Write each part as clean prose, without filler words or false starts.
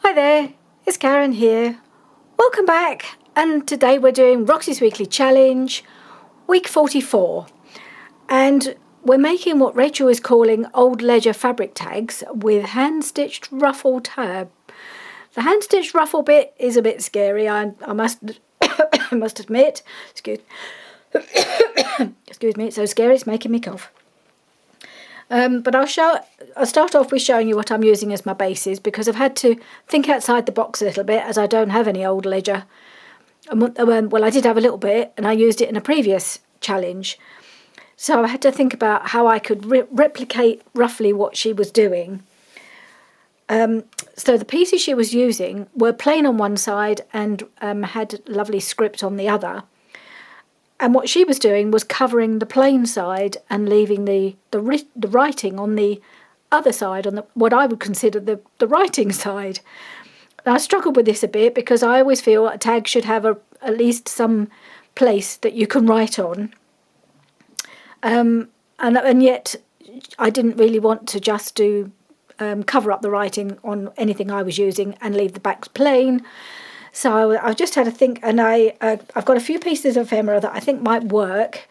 Hi there, it's Karen here. Welcome back, and today we're doing Roxy's Weekly Challenge, week 44. And we're making what Rachel is calling old ledger fabric tags with hand-stitched ruffle tab. The hand-stitched ruffle bit is a bit scary, I must must admit. Excuse me, it's so scary it's making me cough. But I'll start off with showing you what I'm using as my bases, because I've had to think outside the box a little bit, as I don't have any old ledger. Well, I did have a little bit, and I used it in a previous challenge. So I had to think about how I could replicate roughly what she was doing. So the pieces she was using were plain on one side and had lovely script on the other. And what she was doing was covering the plain side and leaving the writing on the other side, on what I would consider the writing side. Now, I struggled with this a bit because I always feel a tag should have at least some place that you can write on. And yet I didn't really want to just do cover up the writing on anything I was using and leave the backs plain. So I just had to think, and I've got a few pieces of ephemera that I think might work,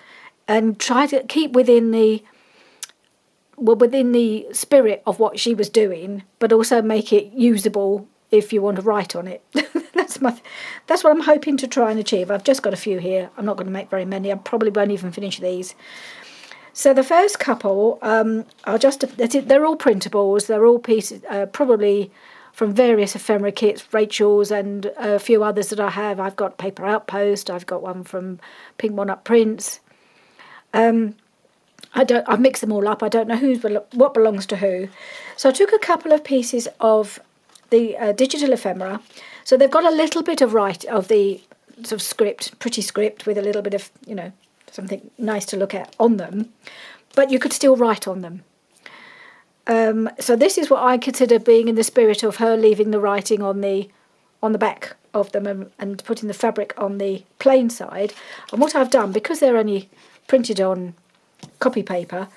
and try to keep within the spirit of what she was doing, but also make it usable if you want to write on it. That's what I'm hoping to try and achieve. I've just got a few here. I'm not going to make very many. I probably won't even finish these. So the first couple they're all printables. They're all pieces, probably from various ephemera kits, Rachel's and a few others that I have. I've got Paper Outpost, I've got one from Pink Walnut Prints. I've mixed them all up. I don't know what belongs to who. So I took a couple of pieces of the digital ephemera. So they've got a little bit of the sort of script, pretty script with a little bit of, something nice to look at on them, but you could still write on them. So this is what I consider being in the spirit of her leaving the writing on the back of them and putting the fabric on the plain side. And what I've done, because they're only printed on copy paper,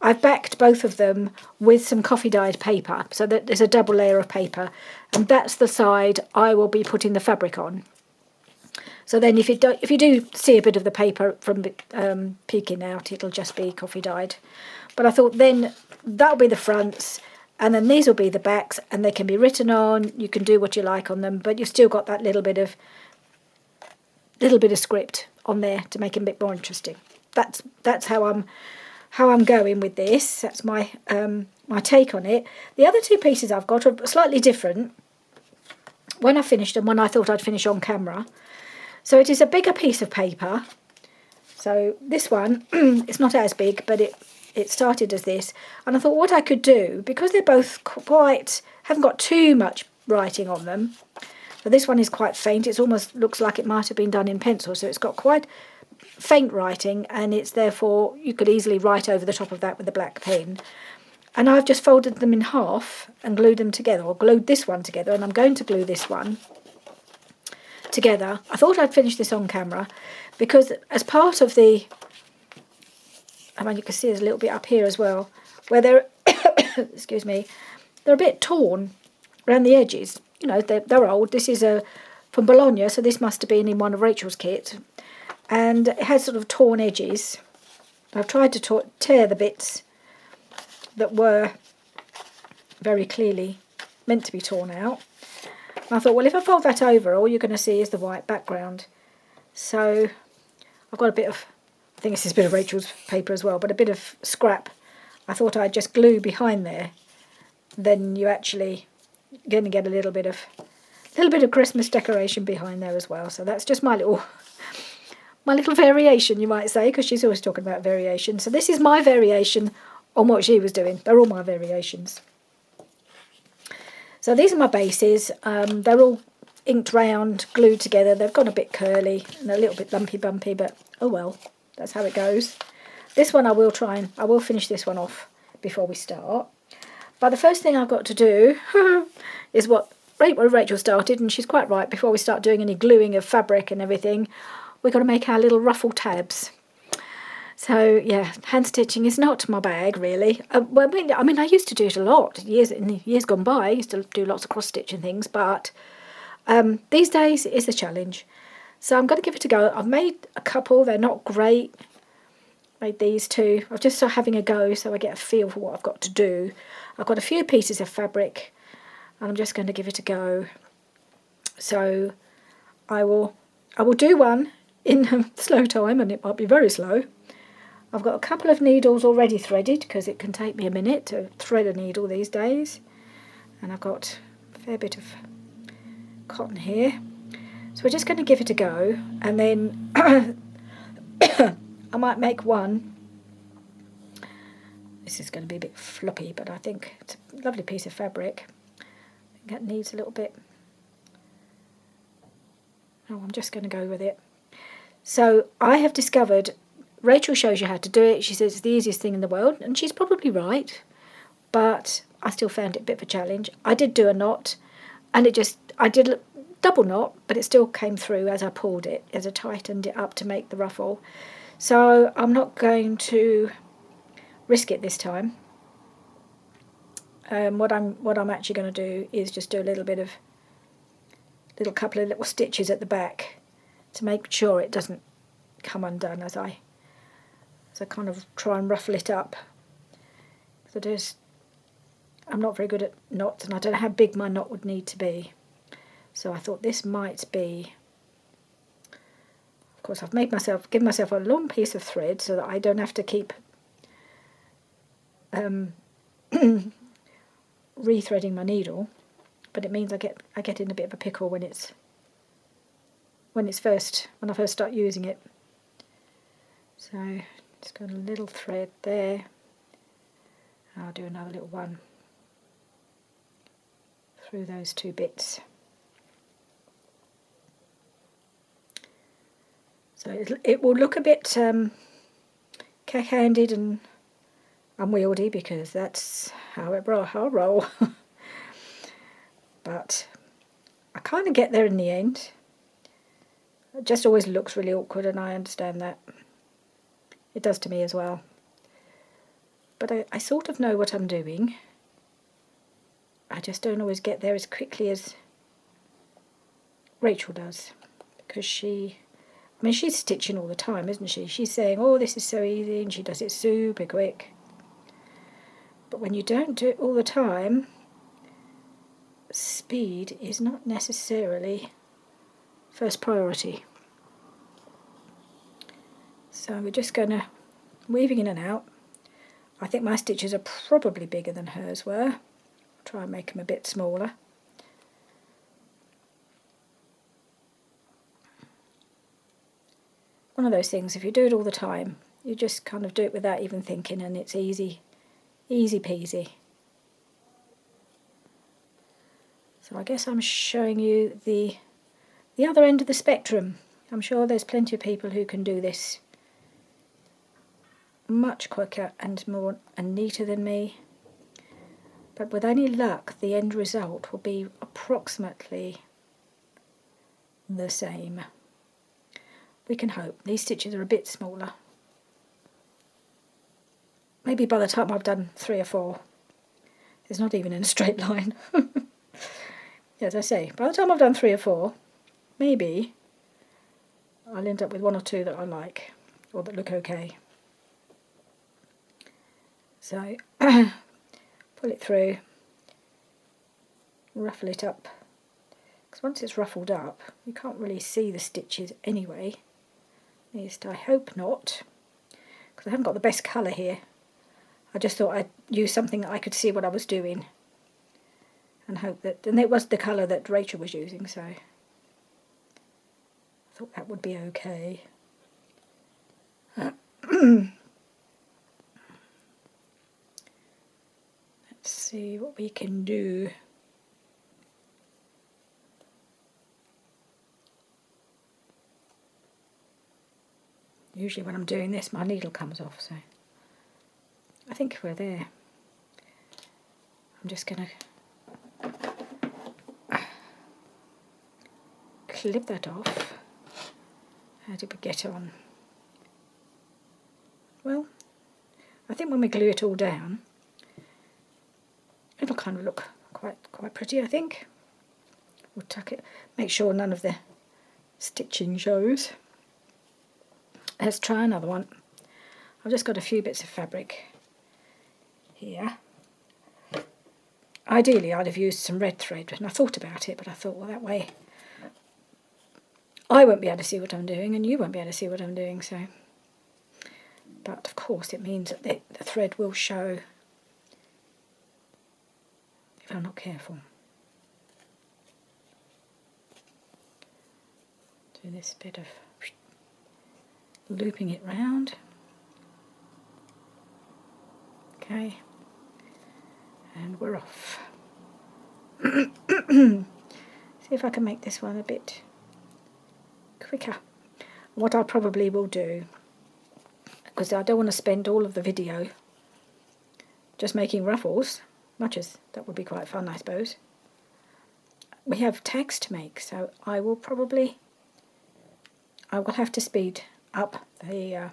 I've backed both of them with some coffee dyed paper, so that there's a double layer of paper, and that's the side I will be putting the fabric on. So then if you do see a bit of the paper from peeking out, it'll just be coffee dyed. But I thought then that'll be the fronts, and then these will be the backs, and they can be written on. You can do what you like on them, but you've still got that little bit of script on there to make it a bit more interesting. That's how I'm going with this. That's my my take on it. The other two pieces I've got are slightly different. When I finished them, when I thought I'd finish on camera. So it is a bigger piece of paper. So this one, it's not as big, but it started as this. And I thought what I could do, because they're both haven't got too much writing on them. So this one is quite faint. It almost looks like it might have been done in pencil. So it's got quite faint writing, and it's therefore, you could easily write over the top of that with a black pen. And I've just folded them in half and glued them together, or glued this one together, and I'm going to glue this one together. I thought I'd finish this on camera because as part of you can see there's a little bit up here as well where they're excuse me, they're a bit torn around the edges. They're old. This is from Bologna, so this must have been in one of Rachel's kits, and it has sort of torn edges. I've tried to tear the bits that were very clearly meant to be torn out. I thought, well, if I fold that over, all you're going to see is the white background. So I've got I think this is a bit of Rachel's paper as well, but a bit of scrap. I thought I'd just glue behind there. Then you actually going to get a little bit of Christmas decoration behind there as well. So that's just my little variation, you might say, because she's always talking about variation. So this is my variation on what she was doing. They're all my variations. So these are my bases. They're all inked round, glued together. They've gone a bit curly and a little bit lumpy bumpy, but oh well, that's how it goes. This one I will finish this one off before we start. But the first thing I've got to do is what Rachel started, and she's quite right. Before we start doing any gluing of fabric and everything, we've got to make our little ruffle tabs. So yeah, hand stitching is not my bag really. Well, I mean, I used to do it a lot in the years gone by. I used to do lots of cross stitch and things, but these days it's a challenge. So I'm going to give it a go. I've made a couple. They're not great. Made these two. I'm just having a go so I get a feel for what I've got to do. I've got a few pieces of fabric, and I'm just going to give it a go. So I will do one in slow time, and it might be very slow. I've got a couple of needles already threaded because it can take me a minute to thread a needle these days. And I've got a fair bit of cotton here. So we're just going to give it a go, and then I might make one. This is going to be a bit floppy, but I think it's a lovely piece of fabric. I think that needs a little bit. Oh, I'm just going to go with it. So I have discovered, Rachel shows you how to do it. She says it's the easiest thing in the world, and she's probably right, but I still found it a bit of a challenge. I did do a knot, and I did a double knot, but it still came through as I pulled it, as I tightened it up to make the ruffle. So I'm not going to risk it this time. What I'm actually going to do is just do a little couple of little stitches at the back to make sure it doesn't come undone as I kind of try and ruffle it up. So I'm not very good at knots, and I don't know how big my knot would need to be. So I thought this might be. Of course, I've given myself a long piece of thread so that I don't have to keep rethreading my needle, but it means I get in a bit of a pickle when I first start using it. So just got a little thread there. I'll do another little one through those two bits. So it will look a bit cack-handed and unwieldy because that's how I'll roll. But I kind of get there in the end. It just always looks really awkward, and I understand that. It does to me as well. But I sort of know what I'm doing. I just don't always get there as quickly as Rachel does, because she's stitching all the time, isn't she? She's saying, oh, this is so easy, and she does it super quick. But when you don't do it all the time, speed is not necessarily first priority. So we're just going to weaving in and out. I think my stitches are probably bigger than hers were. I'll try and make them a bit smaller. One of those things, if you do it all the time, you just kind of do it without even thinking, and it's easy peasy. So I guess I'm showing you the other end of the spectrum. I'm sure there's plenty of people who can do this much quicker and more and neater than me. But with any luck, the end result will be approximately the same. We can hope. These stitches are a bit smaller. Maybe by the time I've done 3 or 4, it's not even in a straight line. As I say, by the time I've done 3 or 4, maybe I'll end up with 1 or 2 that I like, or that look okay. So, pull it through, ruffle it up, because once it's ruffled up, you can't really see the stitches anyway. At least I hope not, because I haven't got the best colour here. I just thought I'd use something that I could see what I was doing, and hope that, and it was the colour that Rachel was using, so I thought that would be okay. Let's see what we can do. Usually when I'm doing this, my needle comes off, so I think we're there. I'm just going to clip that off. How did we get on? think when we glue it all down, it'll kind of look quite pretty, I think. We'll tuck it, make sure none of the stitching shows. Let's try another one. I've just got a few bits of fabric here. Ideally, I'd have used some red thread, and I thought about it, but I thought, well, that way I won't be able to see what I'm doing, and you won't be able to see what I'm doing, so. But, of course, it means that the thread will show if I'm not careful. Do this bit of looping it round. Okay. And we're off. See if I can make this one a bit quicker. What I probably will do, because I don't want to spend all of the video just making ruffles, much as that would be quite fun, I suppose. We have tags to make, so I will have to speed up the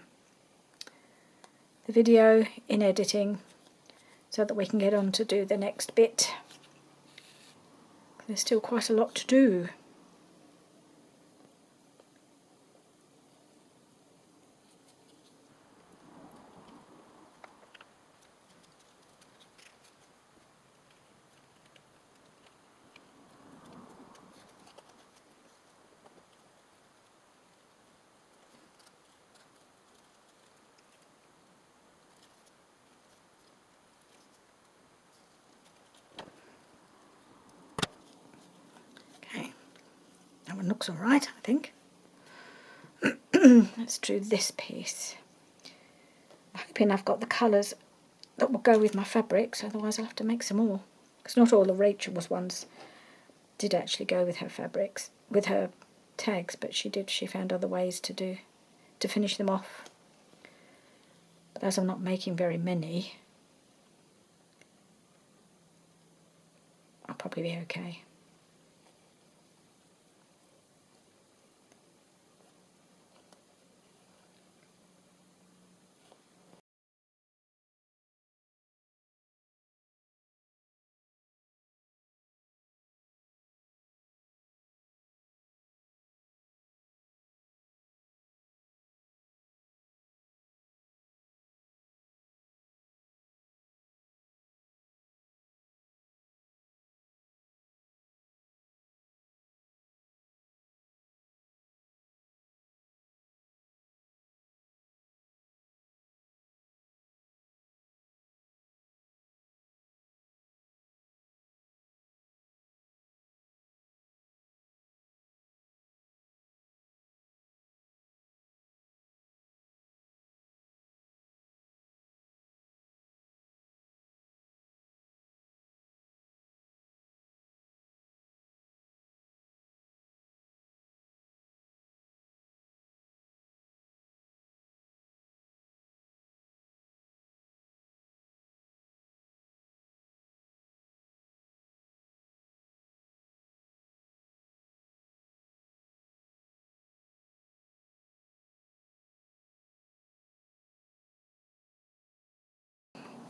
video in editing so that we can get on to do the next bit. There's still quite a lot to do. That one looks all right, I think. Let's do this piece. I'm hoping I've got the colours that will go with my fabrics, otherwise I'll have to make some more. Because not all of Rachel's ones did actually go with her fabrics, with her tags, but she found other ways to finish them off. But as I'm not making very many, I'll probably be okay.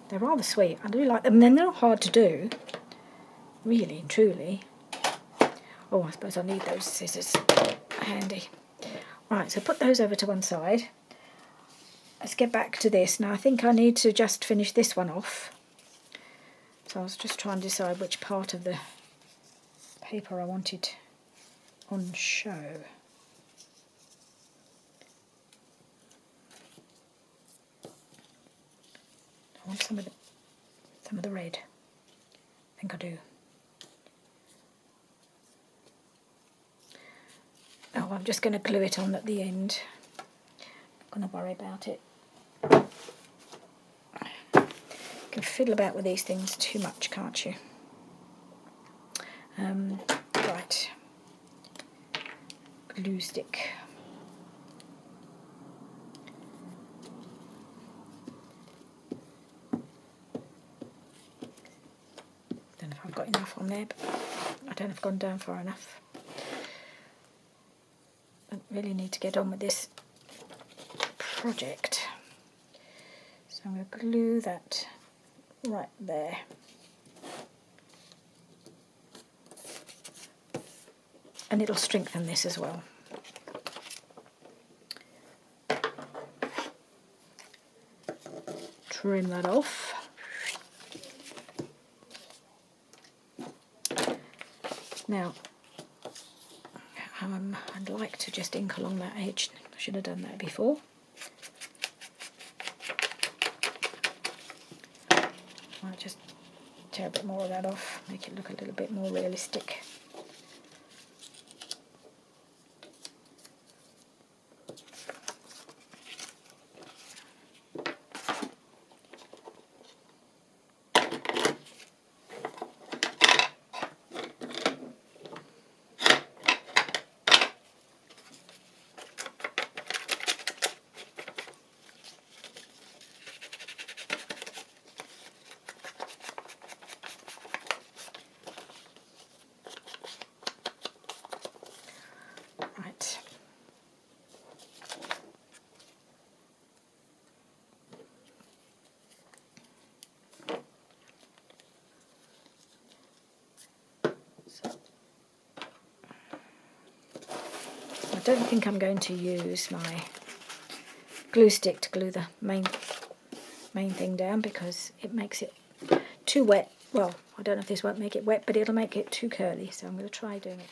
They're rather sweet. I do like them. They're not hard to do, really, truly. Oh, I suppose I need those scissors handy. Right, so put those over to one side. Let's get back to this. Now, I think I need to just finish this one off. So I was just trying to decide which part of the paper I wanted on show. I want some of the red. I think I do. Oh, I'm just going to glue it on at the end. I'm not going to worry about it. You can fiddle about with these things too much, can't you? Right. Glue stick. Don't know if I've got enough on there, but I don't know if I've gone down far enough. I really need to get on with this project. So I'm going to glue that right there. And it'll strengthen this as well. Trim that off. Now, I'd like to just ink along that edge. I should have done that before. I'll just tear a bit more of that off, make it look a little bit more realistic. Right. So, I don't think I'm going to use my glue stick to glue the main thing down because it makes it too wet. Well, I don't know if this won't make it wet, but it'll make it too curly, so I'm going to try doing it.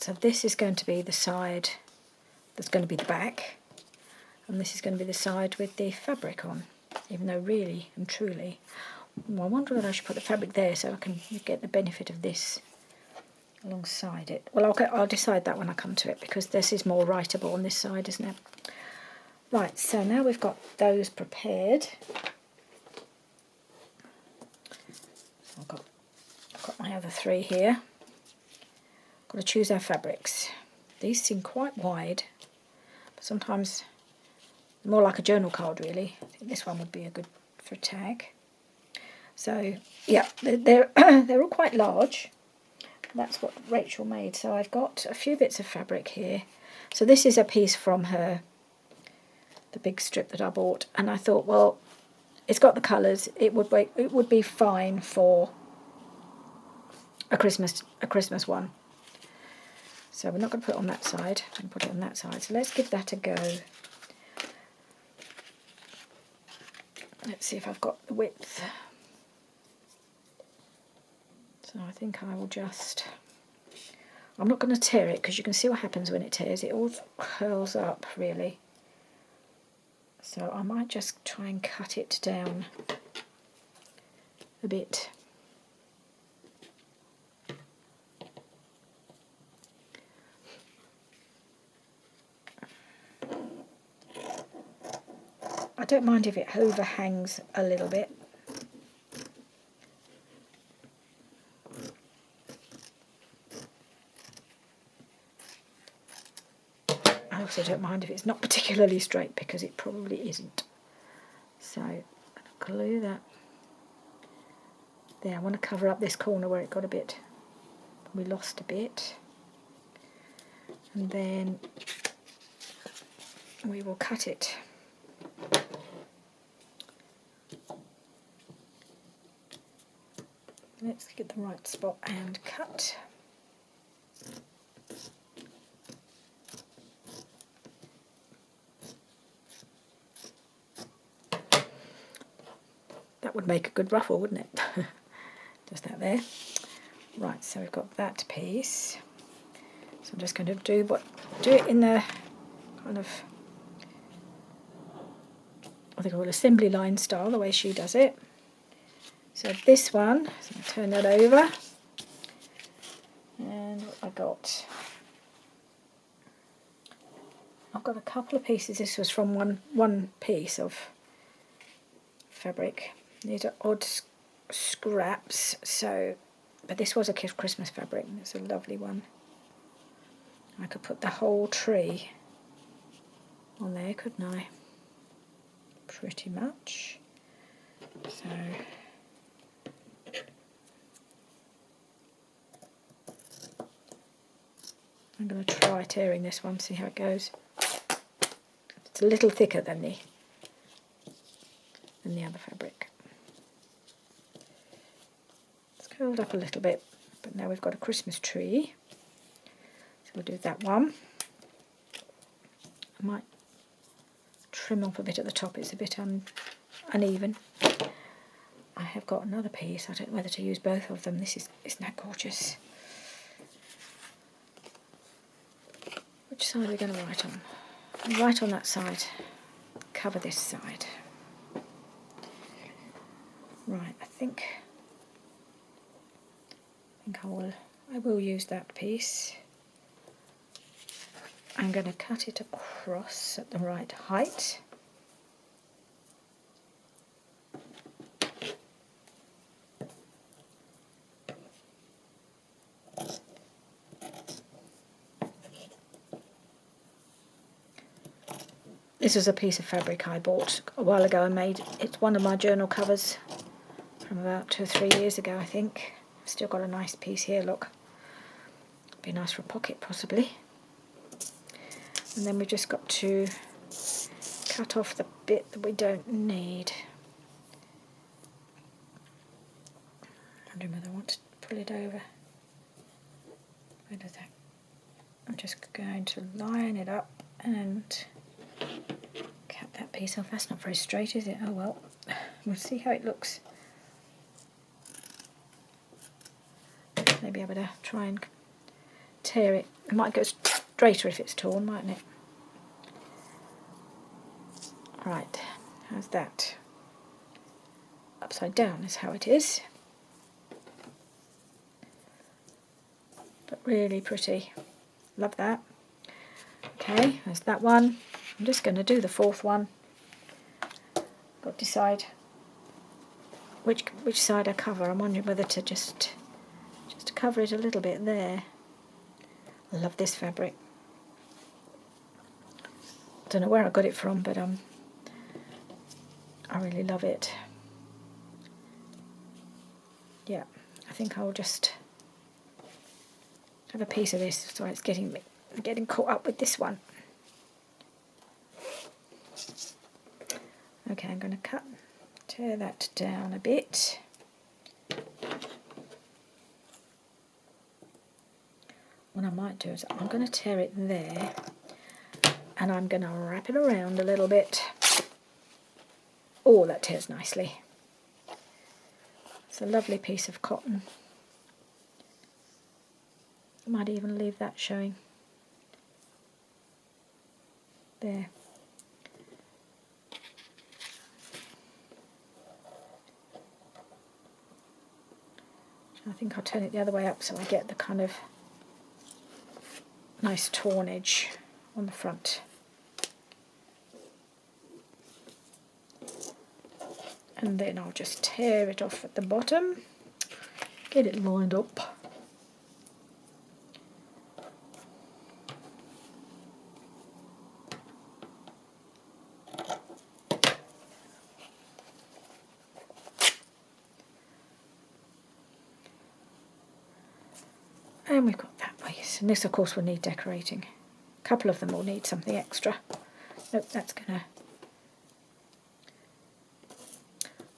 So this is going to be the side that's going to be the back, and this is going to be the side with the fabric on, even though really and truly, well, I wonder whether I should put the fabric there so I can get the benefit of this alongside it. Well, I'll decide that when I come to it, because this is more writable on this side, isn't it? Right, so now we've got those prepared. I've got my other three here. Got to choose our fabrics. These seem quite wide, but sometimes more like a journal card really. I think this one would be a good for a tag. So yeah, they're all quite large. That's what Rachel made. So I've got a few bits of fabric here. So this is a piece from her, the big strip that I bought, and I thought, well, it's got the colours. It would be fine for a Christmas one. So we're not going to put it on that side, I'm going to put it on that side. So let's give that a go. Let's see if I've got the width. So I think I will just, I'm not going to tear it because you can see what happens when it tears. It all curls up really. So I might just try and cut it down a bit. I don't mind if it overhangs a little bit. I also don't mind if it's not particularly straight, because it probably isn't. So I'm going to glue that there. I want to cover up this corner where it got a bit, we lost a bit. And then we will cut it. Let's get the right spot and cut. That would make a good ruffle, wouldn't it? Just that there. Right, so we've got that piece. So I'm just going to do it in the kind of, I think I call it assembly line style, the way she does it. So this one, so I'll turn that over, and I've got a couple of pieces. This was from one piece of fabric. These are odd scraps, but this was a Christmas fabric. It's a lovely one. I could put the whole tree on there, couldn't I? Pretty much. So I'm going to try tearing this one, see how it goes. It's a little thicker than the other fabric. It's curled up a little bit, but now we've got a Christmas tree. So we'll do that one. I might trim off a bit at the top, it's a bit uneven. I have got another piece, I don't know whether to use both of them. Isn't that gorgeous? Which side are we going to write on? I'll write on that side, cover this side. Right, I think I will use that piece. I'm going to cut it across at the right height. This is a piece of fabric I bought a while ago and made. It's one of my journal covers from about 2 or 3 years ago, I think. I've still got a nice piece here, look. Be nice for a pocket, possibly. And then we've just got to cut off the bit that we don't need. I'm wondering whether I want to pull it over. Where does that? I'm just going to line it up and cut that piece off. That's not very straight, is it? Oh well, we'll see how it looks. Maybe I better try and tear it. It might go straighter if it's torn, mightn't it? Right, how's that? Upside down is how it is. But really pretty. Love that. Okay, there's that one. I'm just going to do the fourth one. Got to decide which side I cover. I'm wondering whether to just cover it a little bit there. I love this fabric. I don't know where I got it from, but I really love it. Yeah, I think I'll just have a piece of this. Sorry, it's getting caught up with this one. Okay, I'm going to tear that down a bit. What I might do is I'm going to tear it there and I'm going to wrap it around a little bit. Oh, that tears nicely. It's a lovely piece of cotton. I might even leave that showing. There. I think I'll turn it the other way up so I get the kind of nice torn edge on the front. And then I'll just tear it off at the bottom, get it lined up. And we've got that piece. And this, of course, will need decorating. A couple of them will need something extra. Nope, that's gonna...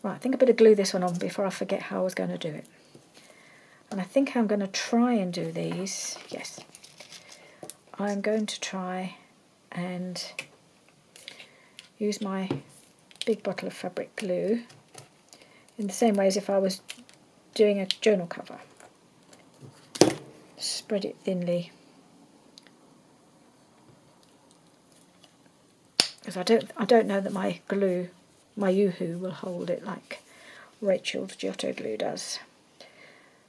Right, I think I better glue this one on before I forget how I was going to do it. And I think I'm going to try and do these. Yes. I'm going to try and use my big bottle of fabric glue in the same way as if I was doing a journal cover. Spread it thinly. Because I don't know that my glue, my Yoo-hoo, will hold it like Rachel's Giotto glue does.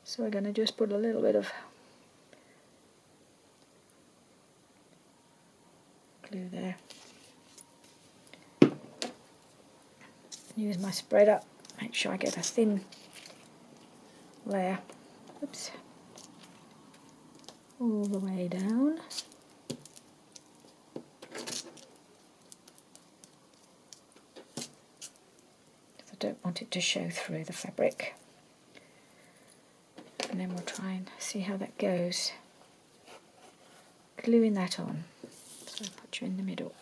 So we're going to just put a little bit of glue there. Use my spreader, make sure I get a thin layer. Oops. All the way down. I don't want it to show through the fabric. And then we'll try and see how that goes. Gluing that on. So I'll put you in the middle.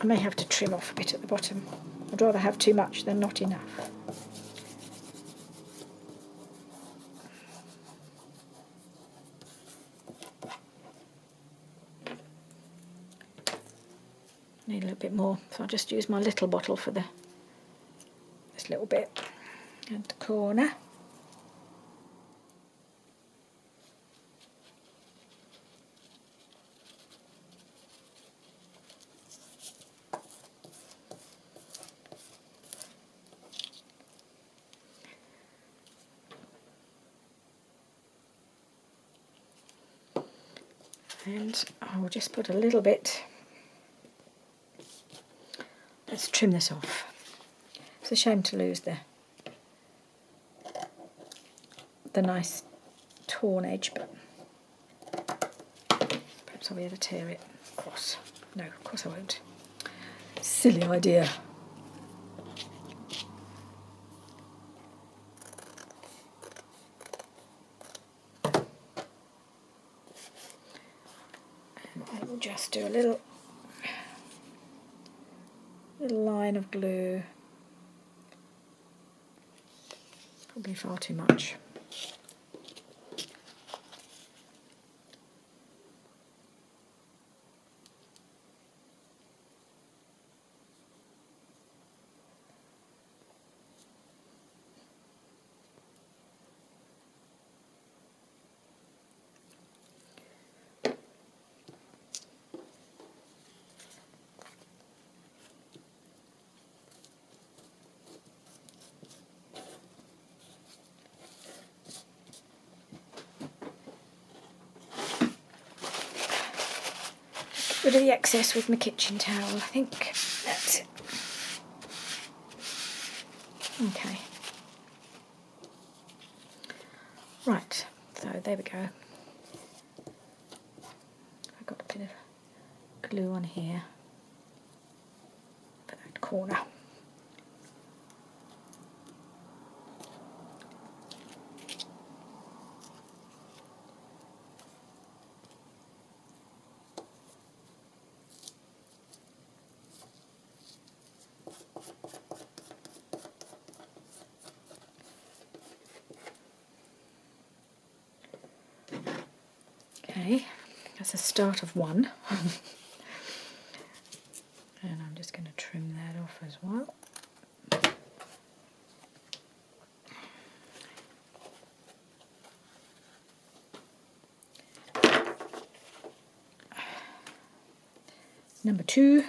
I may have to trim off a bit at the bottom. I'd rather have too much than not enough. Need a little bit more, so I'll just use my little bottle for this little bit and the corner. And I'll just put a little bit. Let's trim this off. It's a shame to lose the nice torn edge, but perhaps I'll be able to tear it across. No, of course I won't. Silly idea. And I will just do a little line of glue. Probably far too much. Rid of the excess with my kitchen towel, I think that's it. Okay. Right, so there we go. I've got a bit of glue on here for that corner. Okay, that's a start of one. And I'm just going to trim that off as well. Number 2.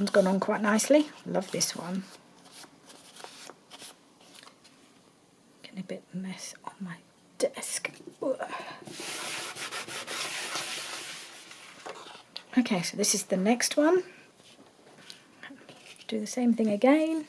one's gone on quite nicely. Love this one. Getting a bit of mess on my desk. Ugh. Okay, so this is the next one. Do the same thing again.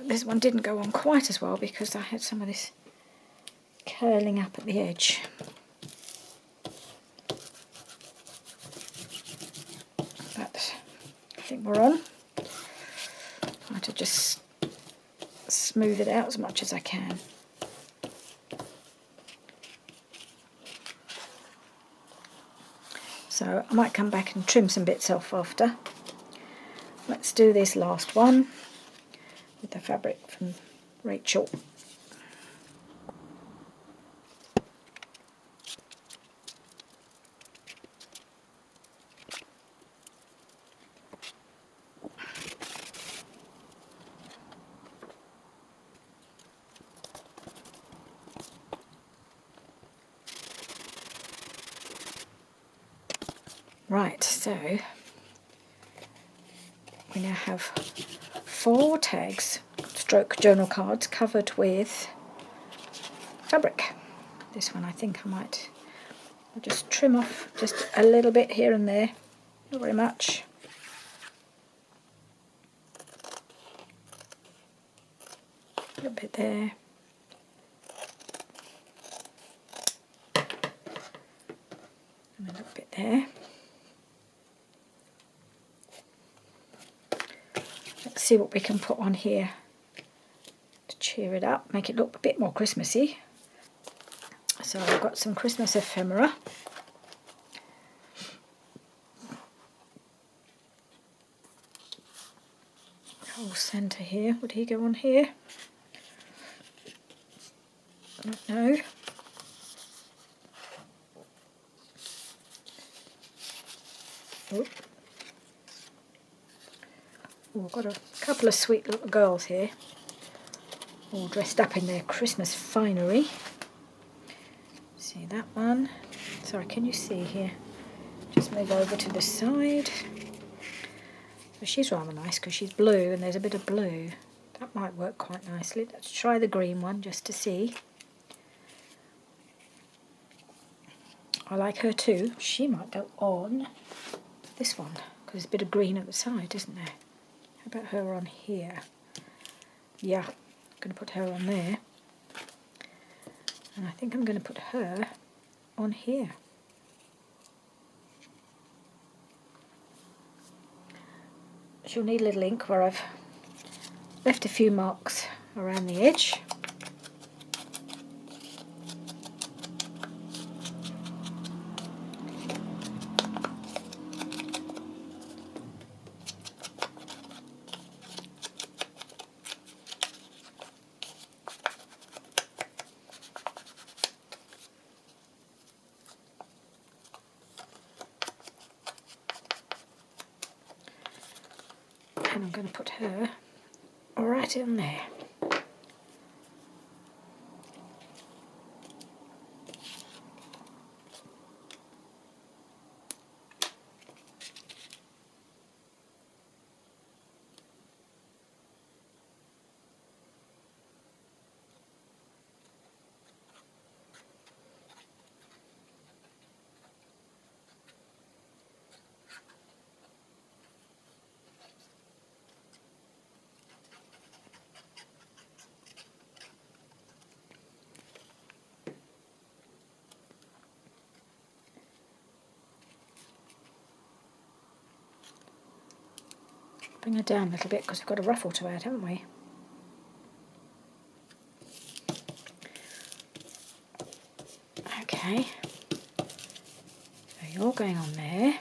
This one didn't go on quite as well because I had some of this curling up at the edge. But I think we're on. I have to just smooth it out as much as I can. So I might come back and trim some bits off after. Let's do this last one with the fabric from Rachel. Right, so we now have 4 tags, stroke journal cards covered with fabric. This one I think I'll just trim off just a little bit here and there, not very much. A little bit there. And a little bit there. Let's see what we can put on here to cheer it up, make it look a bit more Christmassy. So I've got some Christmas ephemera. Whole centre here. Would he go on here? I don't know. Oh, I've got a couple of sweet little girls here, all dressed up in their Christmas finery. See that one? Sorry, can you see here? Just move over to the side. So she's rather nice because she's blue and there's a bit of blue. That might work quite nicely. Let's try the green one just to see. I like her too. She might go on this one because there's a bit of green at the side, isn't there? How about her on here? Yeah, I'm going to put her on there. And I think I'm going to put her on here. She'll need a little ink where I've left a few marks around the edge. And I'm going to put her right in there. Bring her down a little bit because we've got a ruffle to add, haven't we? Okay. Okay, all going on there.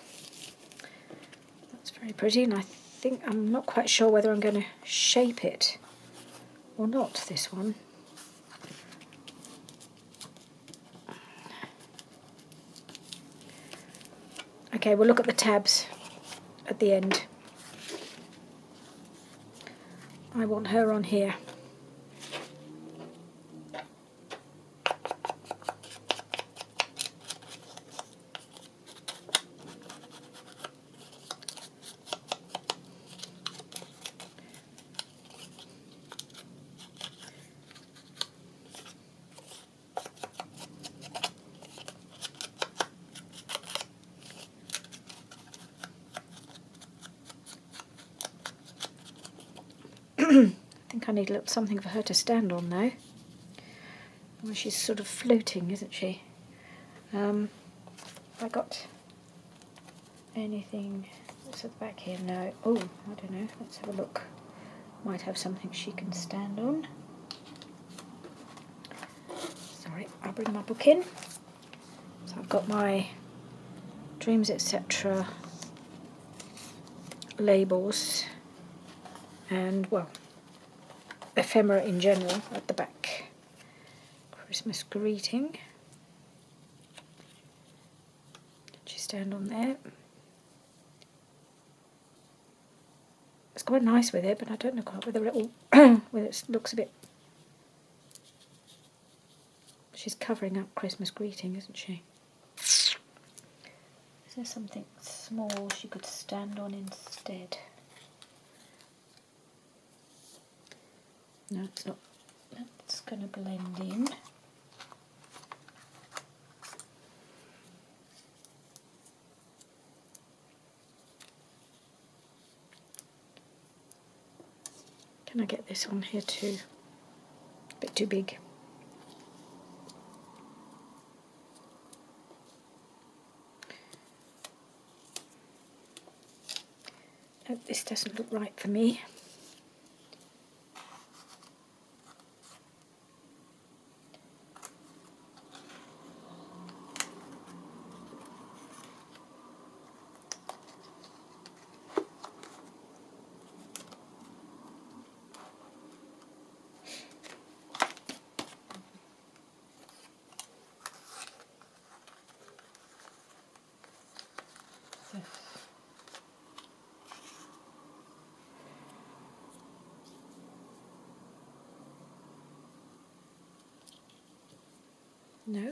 That's very pretty, and I think I'm not quite sure whether I'm going to shape it or not, this one. Okay, we'll look at the tabs at the end. I want her on here. I think I need a little something for her to stand on now. Well, she's sort of floating, isn't she? Have I got anything that's at the back here? No. Oh, I don't know. Let's have a look. Might have something she can stand on. Sorry, I'll bring my book in. So I've got my Dreams, etc. labels and, well, ephemera in general at the back. Christmas greeting. Did she stand on there? It's quite nice with it, but I don't know quite whether it all whether it looks a bit. She's covering up Christmas greeting, isn't she? Is there something small she could stand on instead? No, it's not. That's going to blend in. Can I get this on here too? A bit too big. No, this doesn't look right for me. No.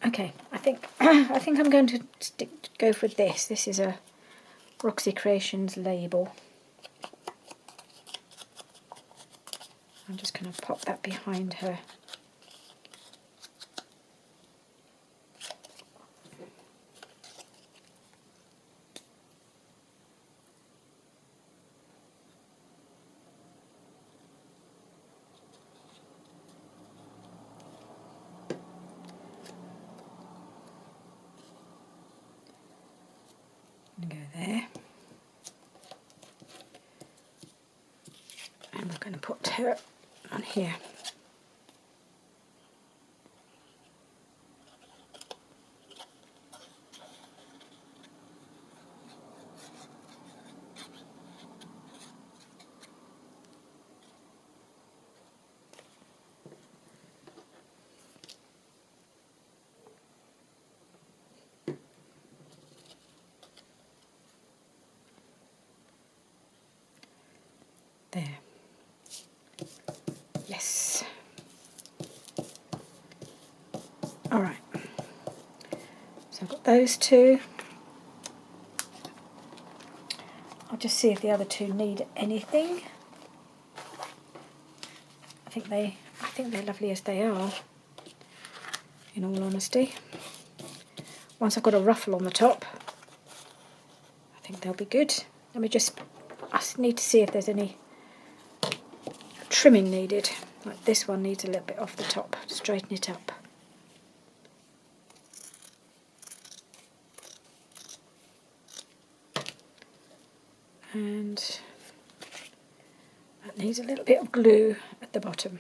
Okay, I think I'm going to go for this. This is a Roxy Creations label. I'm just going to pop that behind her. I'm going to go there. And we're going to put her on here. There. Yes. Alright. So I've got those two. I'll just see if the other two need anything. I think they're lovely as they are, in all honesty. Once I've got a ruffle on the top, I think they'll be good. I need to see if there's any trimming needed. Like this one needs a little bit off the top to straighten it up. And that needs a little bit of glue at the bottom.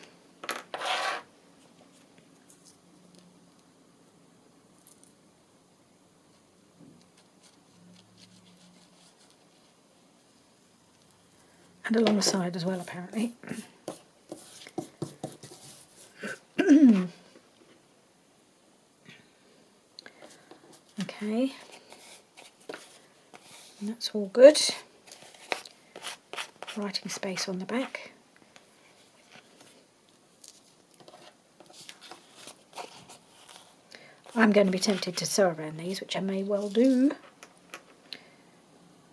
And along the side as well, apparently. Okay. And that's all good. Writing space on the back. I'm going to be tempted to sew around these, which I may well do.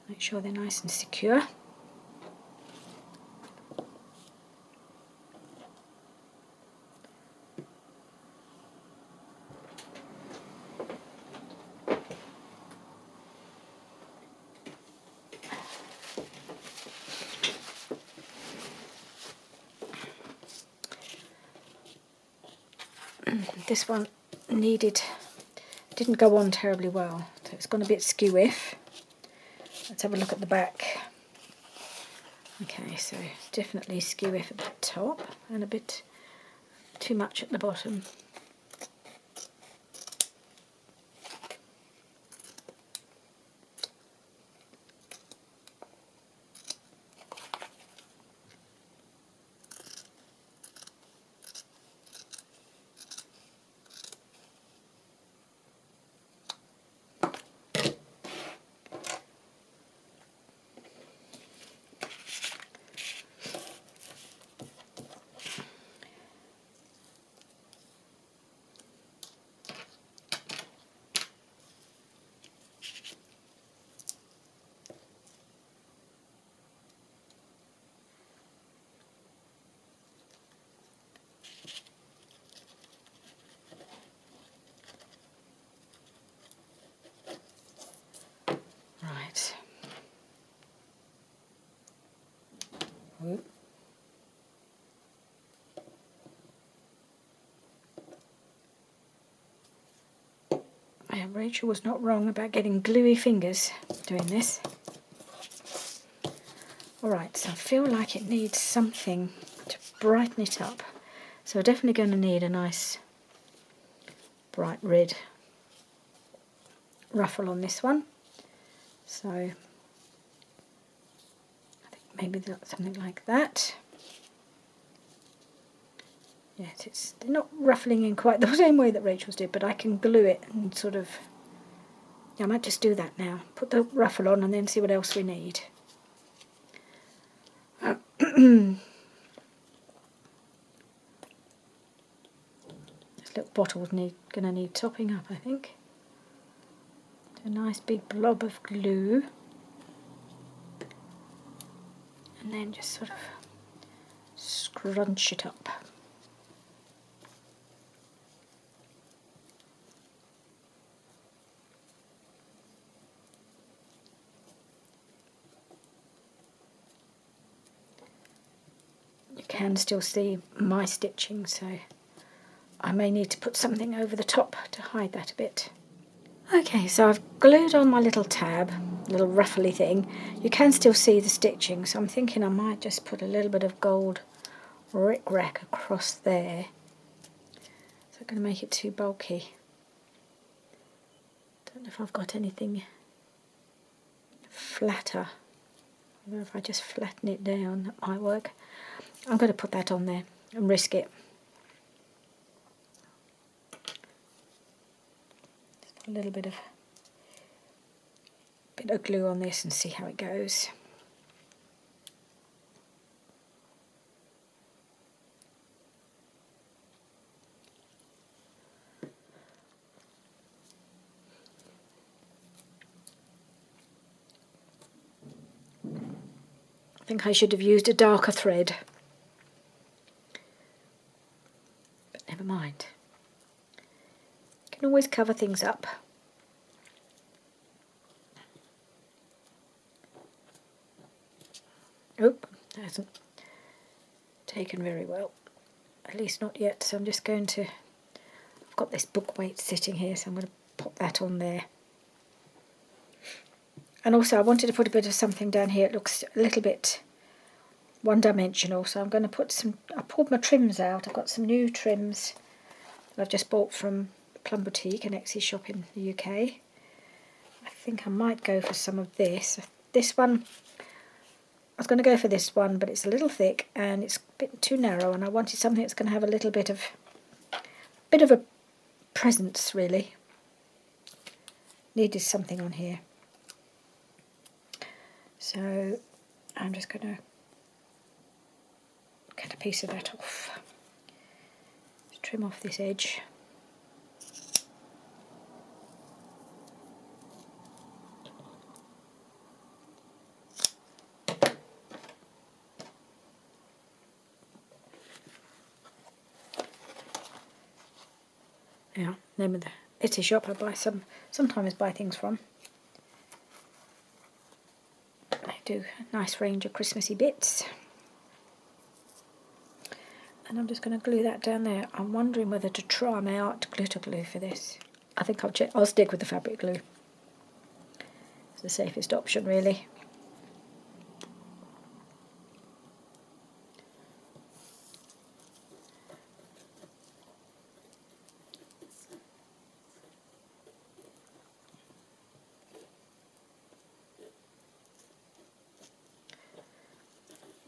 Make sure they're nice and secure. This one didn't go on terribly well, so it's gone a bit skew-if. Let's have a look at the back. Okay, so definitely skew-if at the top and a bit too much at the bottom. Right. Whoop. Yeah, Rachel was not wrong about getting gluey fingers doing this. Alright, so I feel like it needs something to brighten it up. So we're definitely going to need a nice bright red ruffle on this one. So I think maybe that's something like that. Yes, they're not ruffling in quite the same way that Rachel's did, but I can glue it and sort of... I might just do that now. Put the ruffle on and then see what else we need. This little bottle's going to need topping up, I think. A nice big blob of glue. And then just sort of scrunch it up. You can still see my stitching, so I may need to put something over the top to hide that a bit. Okay, so I've glued on my little tab, little ruffly thing. You can still see the stitching, so I'm thinking I might just put a little bit of gold rickrack across there. So I'm going to make it too bulky. Don't know if I've got anything flatter. I don't know if I just flatten it down, that might work. I'm going to put that on there and risk it. Just put a little bit of glue on this and see how it goes. think I should have used a darker thread. But never mind. You can always cover things up. Oop, that hasn't taken very well. At least not yet, so I'm just going to... I've got this book weight sitting here, so I'm going to pop that on there. And also I wanted to put a bit of something down here. It looks a little bit one-dimensional, so I'm going to put some... I pulled my trims out. I've got some new trims that I've just bought from Plum Boutique, an Etsy shop in the UK. I think I might go for some of this. This one... I was going to go for this one, but it's a little thick and it's a bit too narrow, and I wanted something that's going to have a little bit of a presence, really. Needed something on here. So I'm just going to cut a piece of that off. Just trim off this edge. Yeah, name of the Etsy shop I buy sometimes buy things from. They do a nice range of Christmassy bits. And I'm just going to glue that down there. I'm wondering whether to try my art glitter glue for this. I think I'll stick with the fabric glue. It's the safest option, really.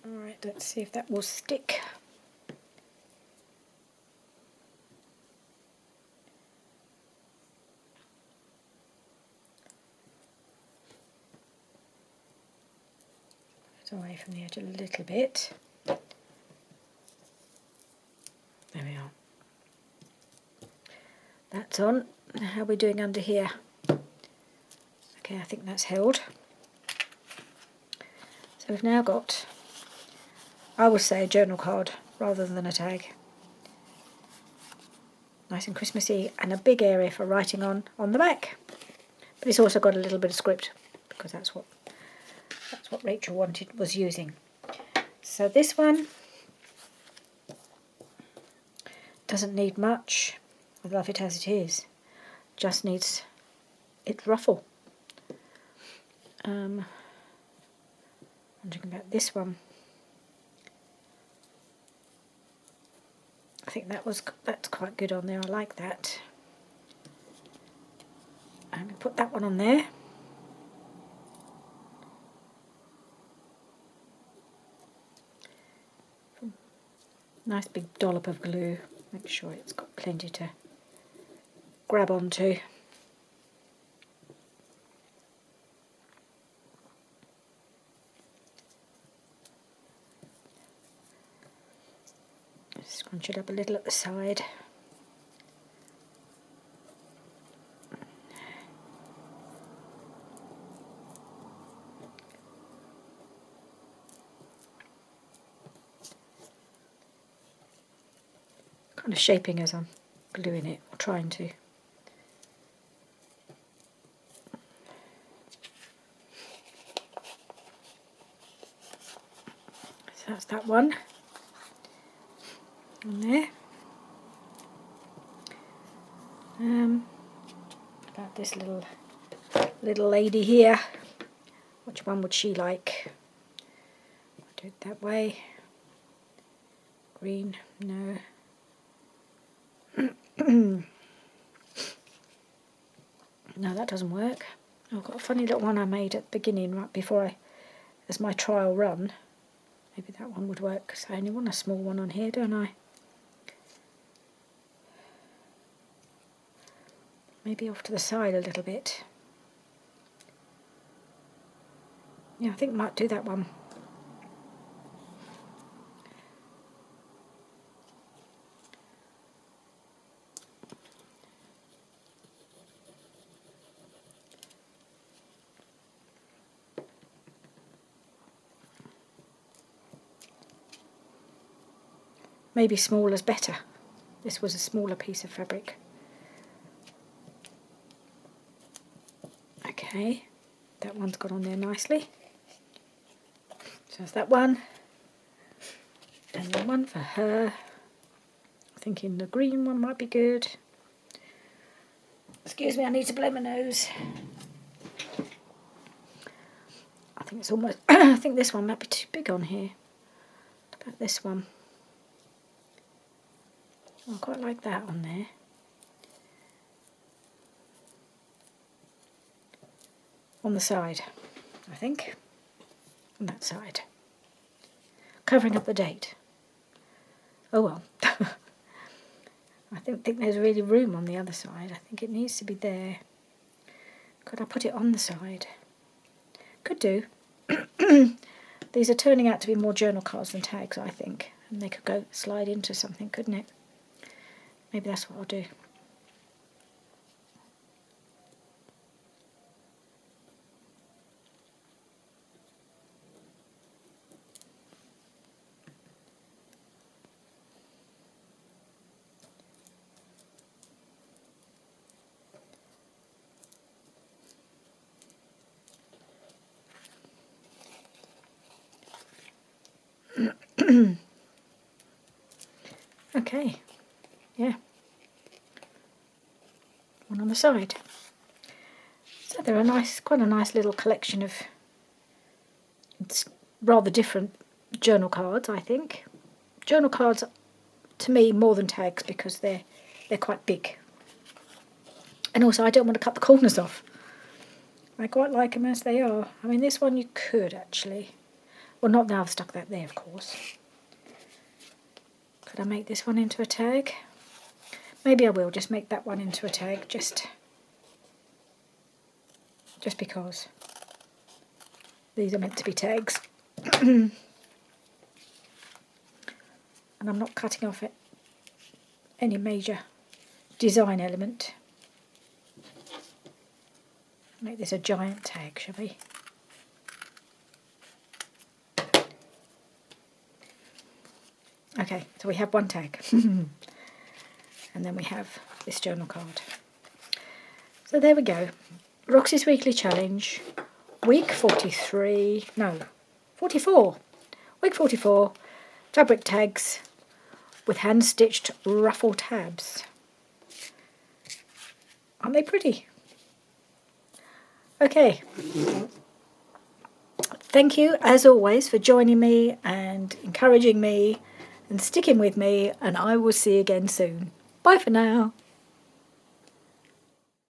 Alright, let's see if that will stick. Put it away from the edge a little bit. There we are. That's on. How are we doing under here? Okay, I think that's held. So we've now got, I would say, a journal card rather than a tag. Nice and Christmassy, and a big area for writing on the back. But it's also got a little bit of script, because that's what Rachel was using. So this one doesn't need much. I love it as it is. Just needs its ruffle. I'm thinking about this one. I think that's quite good on there. I like that. I'm going to put that one on there. Nice big dollop of glue. Make sure it's got plenty to grab onto. Scrunch it up a little at the side. Kind of shaping as I'm gluing it, or trying to. So that's that one. On there. About this little lady here. Which one would she like? I'll do it that way. Green, no. No, that doesn't work. I've got a funny little one I made at the beginning, right before as my trial run. Maybe that one would work, because I only want a small one on here, don't I? Maybe off to the side a little bit. Yeah, I think I might do that one. maybe smaller's better. This was a smaller piece of fabric. Okay, that one's got on there nicely. So that's that one. And then one for her. Thinking the green one might be good. Excuse me, I need to blow my nose. I think it's almost, I think this one might be too big on here. What about this one? I quite like that on there. On the side, I think. On that side. Covering up the date. Oh well. I don't think there's really room on the other side. I think it needs to be there. Could I put it on the side? Could do. These are turning out to be more journal cards than tags, I think. And they could go slide into something, couldn't it? Maybe that's what I'll do. Okay, yeah, one on the side. So they're quite a nice little collection of rather different journal cards, I think. Journal cards, to me, more than tags because they're quite big. And also I don't want to cut the corners off. I quite like them as they are. I mean, this one you could actually, well, not now I've stuck that there, of course. Could I make this one into a tag? Maybe I will just make that one into a tag, just because these are meant to be tags. And I'm not cutting off any major design element. Make this a giant tag, shall we? Okay, so we have one tag. And then we have this journal card. So there we go. Roxy's Weekly Challenge, week 43, no, 44. Week 44, fabric tags with hand-stitched ruffle tabs. Aren't they pretty? Okay. Thank you, as always, for joining me and encouraging me and sticking with me, and I will see you again soon. Bye for now.